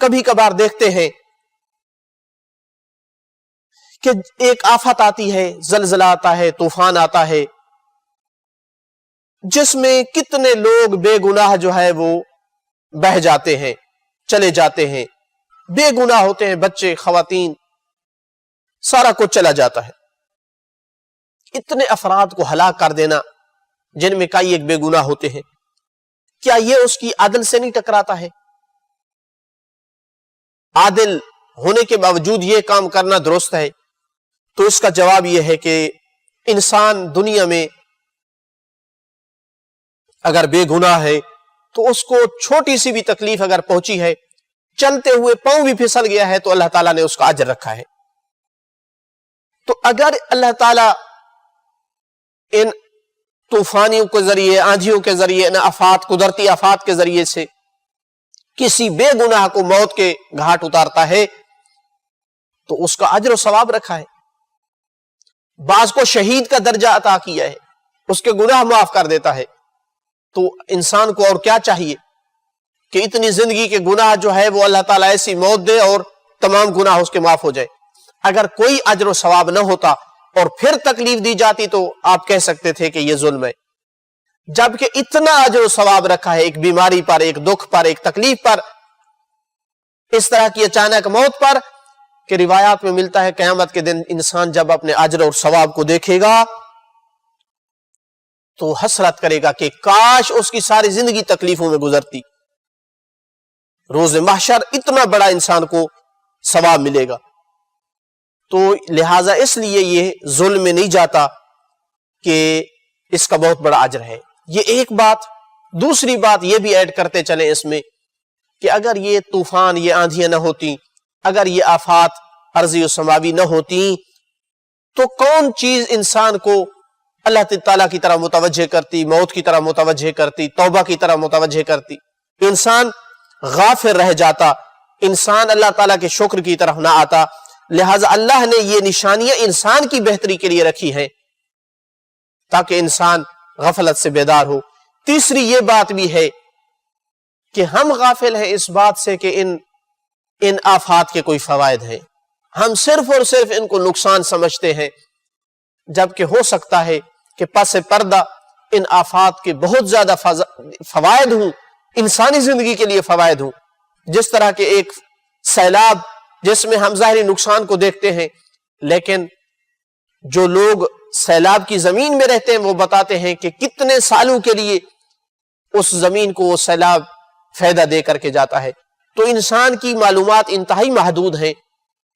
کبھی کبھار دیکھتے ہیں کہ ایک آفت آتی ہے، زلزلہ آتا ہے، طوفان آتا ہے، جس میں کتنے لوگ بے گناہ جو ہے وہ بہہ جاتے ہیں، چلے جاتے ہیں، بے گناہ ہوتے ہیں، بچے، خواتین، سارا کچھ چلا جاتا ہے۔ اتنے افراد کو ہلاک کر دینا جن میں کئی ایک بے گناہ ہوتے ہیں، کیا یہ اس کی عدل سے نہیں ٹکراتا ہے؟ عادل ہونے کے باوجود یہ کام کرنا درست ہے؟ تو اس کا جواب یہ ہے کہ انسان دنیا میں اگر بے گناہ ہے تو اس کو چھوٹی سی بھی تکلیف اگر پہنچی ہے، چلتے ہوئے پاؤں بھی پھسل گیا ہے، تو اللہ تعالیٰ نے اس کا اجر رکھا ہے۔ تو اگر اللہ تعالیٰ ان طوفانیوں کے ذریعے، آندھیوں کے ذریعے، ان آفات، قدرتی آفات کے ذریعے سے کسی بے گناہ کو موت کے گھاٹ اتارتا ہے تو اس کا اجر و ثواب رکھا ہے۔ بعض کو شہید کا درجہ عطا کیا ہے، اس کے گناہ معاف کر دیتا ہے۔ تو انسان کو اور کیا چاہیے کہ اتنی زندگی کے گناہ جو ہے وہ اللہ تعالیٰ ایسی موت دے اور تمام گناہ اس کے معاف ہو جائے۔ اگر کوئی اجر و ثواب نہ ہوتا اور پھر تکلیف دی جاتی تو آپ کہہ سکتے تھے کہ یہ ظلم ہے، جبکہ اتنا اجر و ثواب رکھا ہے ایک بیماری پر، ایک دکھ پر، ایک تکلیف پر، اس طرح کی اچانک موت پر، کہ روایات میں ملتا ہے قیامت کے دن انسان جب اپنے اجر اور ثواب کو دیکھے گا تو حسرت کرے گا کہ کاش اس کی ساری زندگی تکلیفوں میں گزرتی۔ روز محشر اتنا بڑا انسان کو ثواب ملے گا، تو لہٰذا اس لیے یہ ظلم میں نہیں جاتا کہ اس کا بہت بڑا اجر ہے۔ یہ ایک بات۔ دوسری بات یہ بھی ایڈ کرتے چلیں اس میں کہ اگر یہ طوفان، یہ آندھیاں نہ ہوتی، اگر یہ آفات ارضی و سماوی نہ ہوتی، تو کون چیز انسان کو اللہ تعالیٰ کی طرح متوجہ کرتی، موت کی طرح متوجہ کرتی، توبہ کی طرح متوجہ کرتی؟ انسان غافل رہ جاتا، انسان اللہ تعالیٰ کے شکر کی طرف نہ آتا۔ لہٰذا اللہ نے یہ نشانیاں انسان کی بہتری کے لیے رکھی ہیں تاکہ انسان غفلت سے بیدار ہو۔ تیسری یہ بات بھی ہے کہ ہم غافل ہیں اس بات سے کہ ان آفات کے کوئی فوائد ہیں، ہم صرف اور صرف ان کو نقصان سمجھتے ہیں، جبکہ ہو سکتا ہے کہ پس پردہ ان آفات کے بہت زیادہ فوائد ہوں، انسانی زندگی کے لیے فوائد ہوں۔ جس طرح کے ایک سیلاب جس میں ہم ظاہری نقصان کو دیکھتے ہیں، لیکن جو لوگ سیلاب کی زمین میں رہتے ہیں وہ بتاتے ہیں کہ کتنے سالوں کے لیے اس زمین کو وہ سیلاب فائدہ دے کر کے جاتا ہے۔ تو انسان کی معلومات انتہائی محدود ہیں،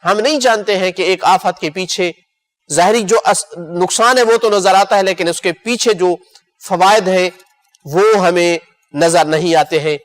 ہم نہیں جانتے ہیں کہ ایک آفت کے پیچھے ظاہری جو نقصان ہے وہ تو نظر آتا ہے، لیکن اس کے پیچھے جو فوائد ہیں وہ ہمیں نظر نہیں آتے ہیں۔